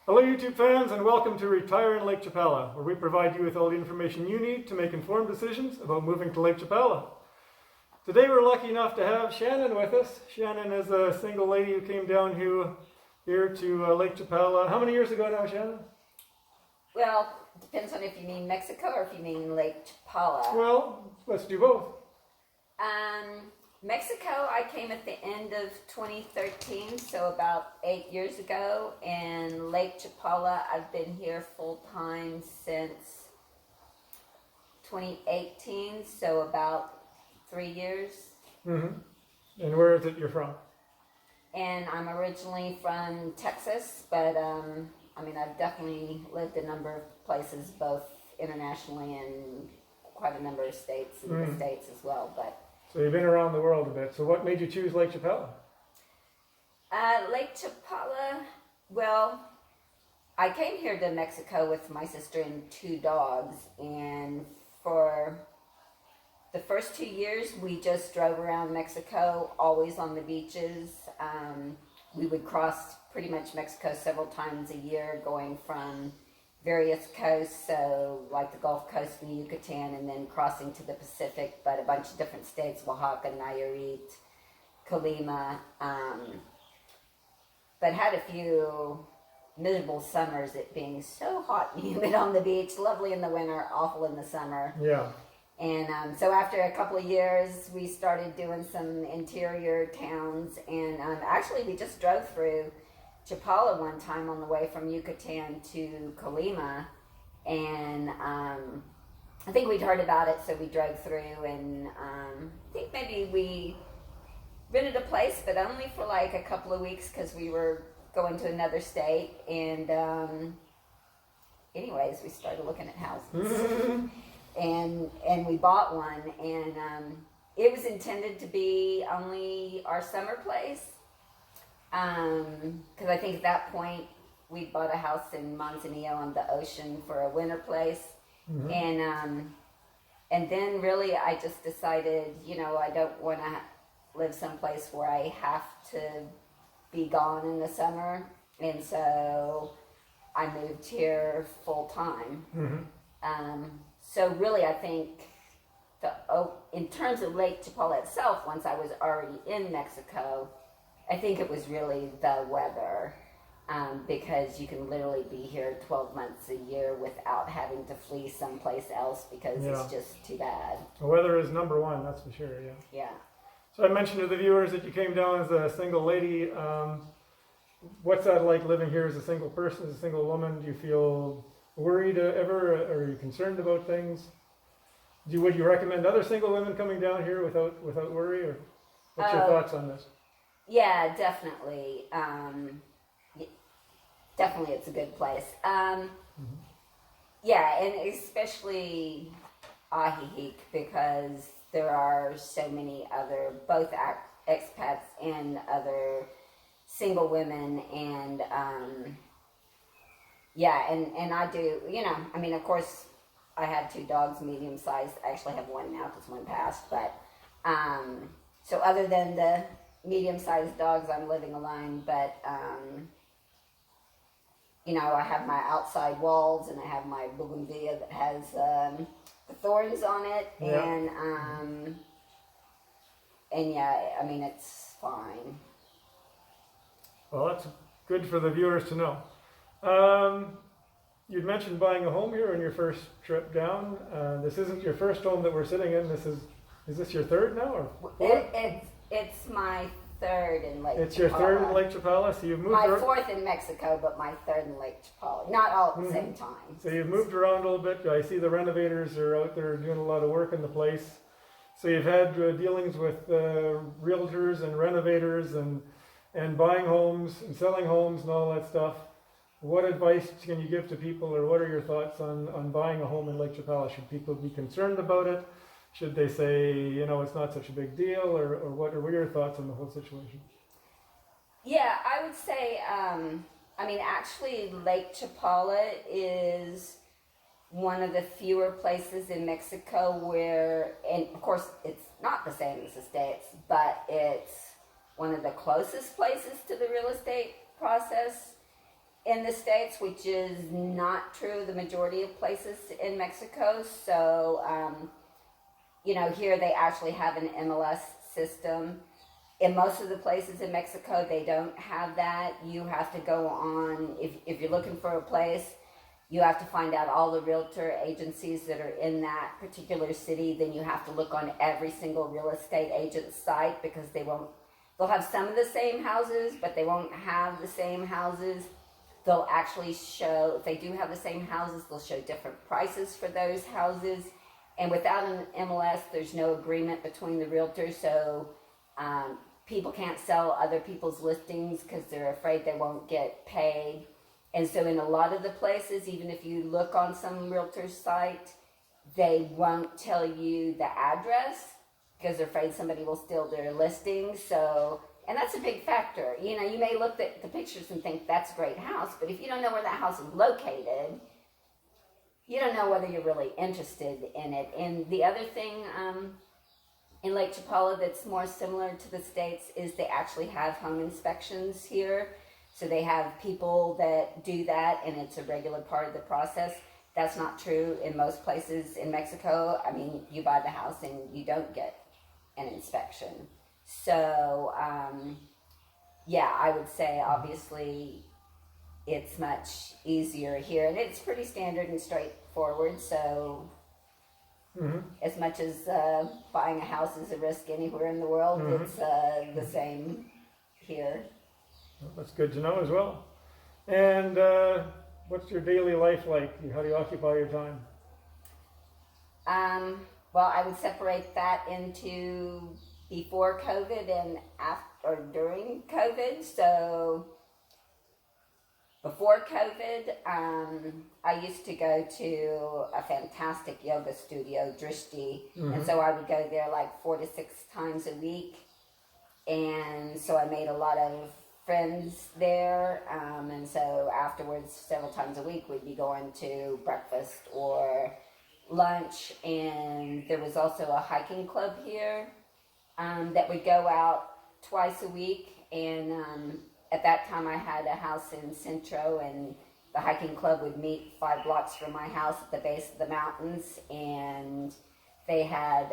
Hello YouTube fans and welcome to Retire in Lake Chapala, where we provide you with all the information you need to make informed decisions about moving to Lake Chapala. Today we're lucky enough to have Shannon with us. Shannon is a single lady who came down here to Lake Chapala. How many years ago now, Shannon? Well, depends on if you mean Mexico or if you mean Lake Chapala. Well, let's do both. Mexico, I came at the end of 2013, so about 8 years ago. And Lake Chapala, I've been here full time since 2018, so about 3 years. Mm-hmm. And where is it you're from? And I'm originally from Texas, but I've definitely lived a number of places, both internationally and quite a number of states in the States as well. But so you've been around the world a bit. So what made you choose Lake Chapala? Lake Chapala, well, I came here to Mexico with my sister and 2 dogs, and for the first 2 years we just drove around Mexico, always on the beaches. We would cross pretty much Mexico several times a year, going from various coasts, so like the Gulf Coast and Yucatan, and then crossing to the Pacific, but a bunch of different states: Oaxaca, Nayarit, Colima, but had a few miserable summers, it being so hot and humid on the beach, lovely in the winter, awful in the summer. Yeah. And so after a couple of years, we started doing some interior towns, and actually we just drove through Chapala one time on the way from Yucatan to Colima, and I think we'd heard about it, so we drove through, and I think maybe we rented a place, but only for like a couple of weeks because we were going to another state. And anyways, we started looking at houses. And we bought one, and it was intended to be only our summer place, because I think at that point we bought a house in Manzanillo on the ocean for a winter place. And then really I just decided, I don't want to live someplace where I have to be gone in the summer, and so I moved here full time. So really, I think in terms of Lake Chapala itself, once I was already in Mexico, I think it was really the weather, because you can literally be here 12 months a year without having to flee someplace else because it's just too bad. The weather is number one, that's for sure, yeah. Yeah. So I mentioned to the viewers that you came down as a single lady. What's that like living here as a single person, as a single woman? Do you feel worried ever? Are you concerned about things? Would you recommend other single women coming down here without worry? Or what's your thoughts on this? Yeah, definitely. Definitely it's a good place. Yeah, and especially Ajijic, because there are so many other, both expats and other single women, and and I do, of course, I have 2 dogs, medium sized. I actually have one now because one passed, but so other than the medium sized dogs, I'm living alone, but I have my outside walls, and I have my bougainvillea that has the thorns on it, and yeah, it's fine. Well, that's good for the viewers to know. You'd mentioned buying a home here on your first trip down. This isn't your first home that we're sitting in. Is this your third now, or fourth? It's my third in Lake Chapala. It's your third in Lake Chapala, so you've moved. My fourth in Mexico, but my third in Lake Chapala. Not all at the same time. So you've moved around a little bit. I see the renovators are out there doing a lot of work in the place. So you've had dealings with realtors and renovators and buying homes and selling homes and all that stuff. What advice can you give to people, or what are your thoughts on buying a home in Lake Chapala? Should people be concerned about it? Should they say, it's not such a big deal, or what are your thoughts on the whole situation? Yeah, I would say, actually Lake Chapala is one of the fewer places in Mexico where, and of course it's not the same as the States, but it's one of the closest places to the real estate process. in the States, which is not true the majority of places in Mexico. So, here they actually have an MLS system. In most of the places in Mexico, they don't have that. You have to go on, if you're looking for a place, you have to find out all the realtor agencies that are in that particular city. Then you have to look on every single real estate agent's site, because they'll have some of the same houses, but they won't have the same houses. They'll actually show, if they do have the same houses, they'll show different prices for those houses. And without an MLS, there's no agreement between the realtors, so people can't sell other people's listings because they're afraid they won't get paid. And so in a lot of the places, even if you look on some realtor's site, they won't tell you the address because they're afraid somebody will steal their listing. So, and that's a big factor. You may look at the pictures and think that's a great house, but if you don't know where that house is located, you don't know whether you're really interested in it. And the other thing in Lake Chapala that's more similar to the States is they actually have home inspections here. So they have people that do that, and it's a regular part of the process. That's not true in most places in Mexico. I mean, you buy the house and you don't get an inspection. So, I would say obviously it's much easier here, and it's pretty standard and straightforward. So, as much as buying a house is a risk anywhere in the world, it's the same here. Well, that's good to know as well. And what's your daily life like? How do you occupy your time? Well, I would separate that into before COVID and after or during COVID. So before COVID, I used to go to a fantastic yoga studio, Drishti, and so I would go there like 4 to 6 times a week. And so I made a lot of friends there, and so afterwards, several times a week, we'd be going to breakfast or lunch. And there was also a hiking club here that would go out twice a week. And at that time, I had a house in Centro, and the hiking club would meet 5 blocks from my house at the base of the mountains. And they had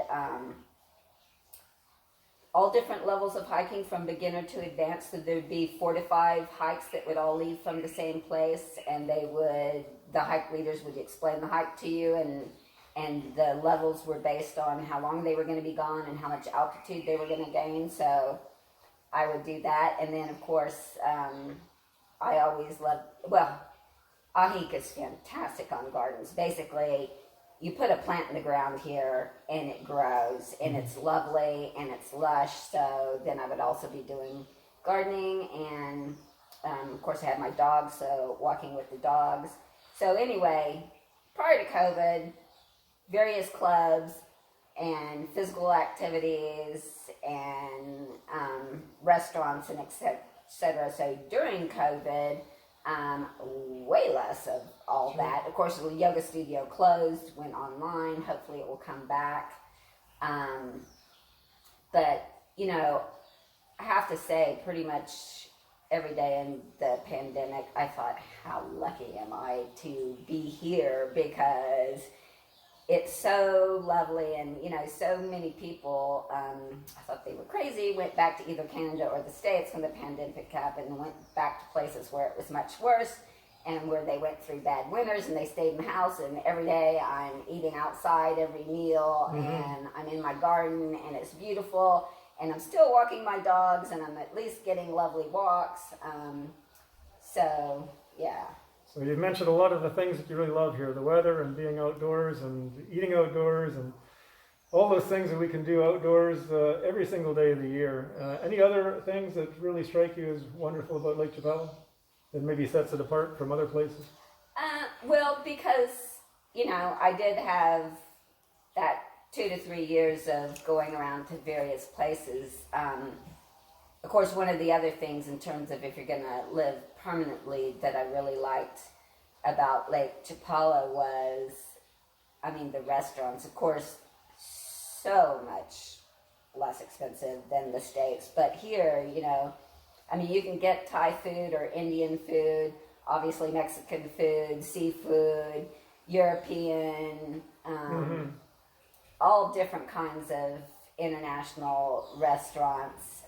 all different levels of hiking from beginner to advanced. So there'd be 4 to 5 hikes that would all lead from the same place, and the hike leaders would explain the hike to you, and the levels were based on how long they were going to be gone and how much altitude they were going to gain. So I would do that. And then of course, I always loved, Ajica is fantastic on gardens. Basically, you put a plant in the ground here and it grows, and it's lovely and it's lush. So then I would also be doing gardening, and of course I had my dogs, so walking with the dogs. So anyway, prior to COVID, various clubs and physical activities and restaurants and etc. So during COVID, way less of all that. Of course, the yoga studio closed, went online. Hopefully it will come back. But, I have to say pretty much every day in the pandemic, I thought, how lucky am I to be here, because it's so lovely. And, so many people, I thought they were crazy, went back to either Canada or the States when the pandemic happened, and went back to places where it was much worse, and where they went through bad winters and they stayed in the house. And every day I'm eating outside every meal, and I'm in my garden, and it's beautiful, and I'm still walking my dogs, and I'm at least getting lovely walks. So, yeah. So you've mentioned a lot of the things that you really love here, the weather and being outdoors and eating outdoors and all those things that we can do outdoors every single day of the year. Any other things that really strike you as wonderful about Lake Chapala that maybe sets it apart from other places? Well, because, I did have that 2 to 3 years of going around to various places. Of course, one of the other things in terms of if you're going to live permanently that I really liked about Lake Chapala was, the restaurants. Of course, so much less expensive than the States. But here, you can get Thai food or Indian food. obviously Mexican food, seafood, European, all different kinds of international restaurants.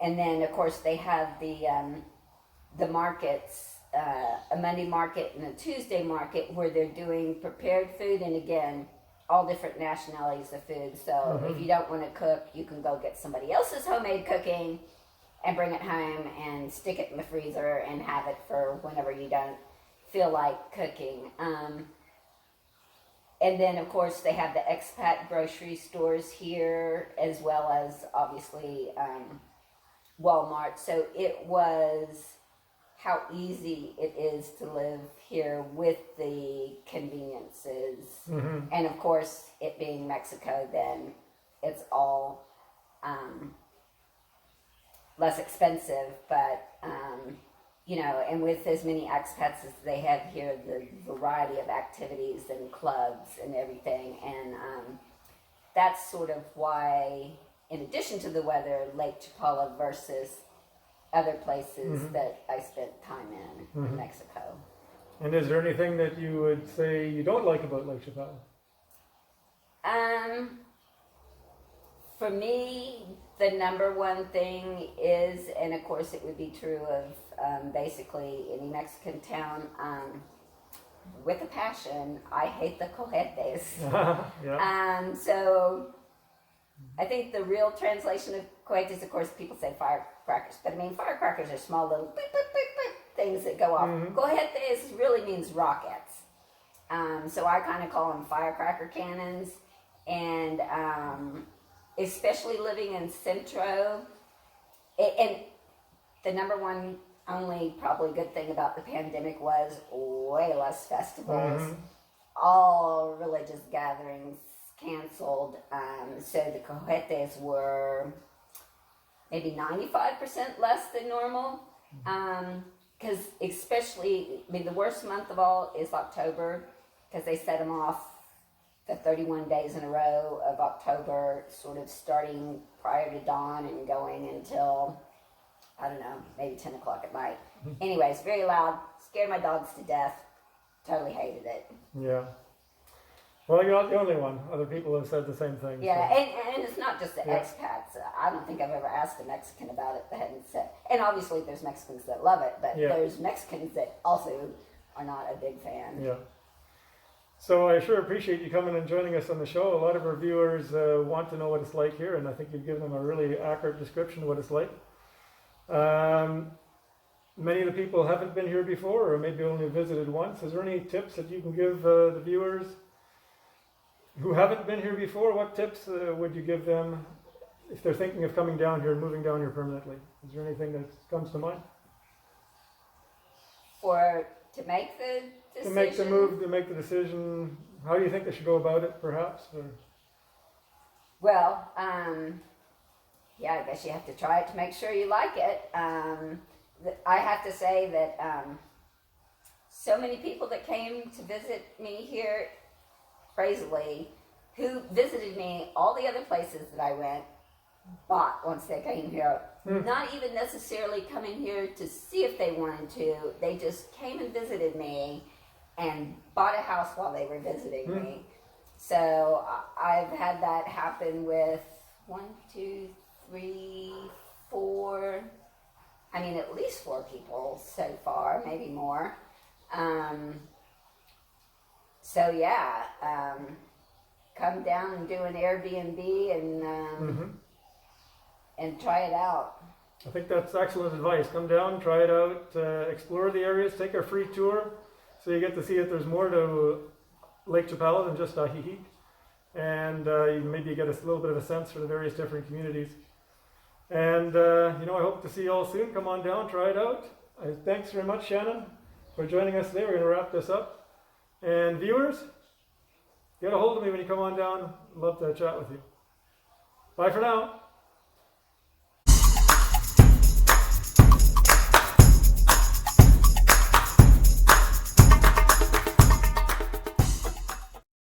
And then, of course, they have the markets, a Monday market and a Tuesday market where they're doing prepared food, and again, all different nationalities of food. So if you don't want to cook, you can go get somebody else's homemade cooking and bring it home and stick it in the freezer and have it for whenever you don't feel like cooking. And then, of course, they have the expat grocery stores here, as well as, obviously, Walmart. So it was how easy it is to live here with the conveniences. And, of course, it being Mexico, then it's all less expensive. But, you know, and with as many expats as they have here, the variety of activities and clubs and everything. And that's sort of why, in addition to the weather, Lake Chapala versus other places that I spent time in Mexico. And is there anything that you would say you don't like about Lake Chapala? For me, the number one thing is, and of course it would be true of basically any Mexican town, with a passion, I hate the cohetes. Yeah. So I think the real translation of cohetes, of course, people say firecrackers, but I mean, firecrackers are small little beep, beep, beep, beep things that go off. Cohetes really means rockets. So I kind of call them firecracker cannons. And especially living in Centro, and the number one only probably good thing about the pandemic was way less festivals, all religious gatherings canceled. So the cohetes were maybe 95% less than normal. Because especially, I mean, the worst month of all is October, because they set them off the 31 days in a row of October, sort of starting prior to dawn and going until, I don't know, maybe 10 o'clock at night. Anyways, very loud, scared my dogs to death, totally hated it. Yeah. Well, you're not the only one. Other people have said the same thing. Yeah, so. and it's not just the expats. I don't think I've ever asked a Mexican about it that hadn't said. And obviously there's Mexicans that love it, but there's Mexicans that also are not a big fan. Yeah. So I sure appreciate you coming and joining us on the show. A lot of our viewers want to know what it's like here, and I think you've given them a really accurate description of what it's like. Many of the people haven't been here before, or maybe only visited once. Is there any tips that you can give the viewers who haven't been here before? What tips would you give them if they're thinking of coming down here and moving down here permanently? Is there anything that comes to mind? To make the decision? To make the move, to make the decision, how do you think they should go about it, perhaps? Or? Well, yeah, I guess you have to try it to make sure you like it. I have to say that so many people that came to visit me here, crazily, who visited me all the other places that I went, bought once they came here. Not even necessarily coming here to see if they wanted to. They just came and visited me and bought a house while they were visiting me. So I've had that happen with 1, 2, 3, 4, I mean at least 4 people so far, maybe more. So yeah, come down and do an Airbnb and try it out. I think that's excellent advice. Come down, try it out, explore the areas, take a free tour, so you get to see that there's more to Lake Chapala than just Ajijic, and you maybe get a little bit of a sense for the various different communities. And I hope to see you all soon. Come on down, try it out. Thanks very much, Shannon, for joining us today. We're going to wrap this up. And viewers, get a hold of me when you come on down. I'd love to chat with you. Bye for now.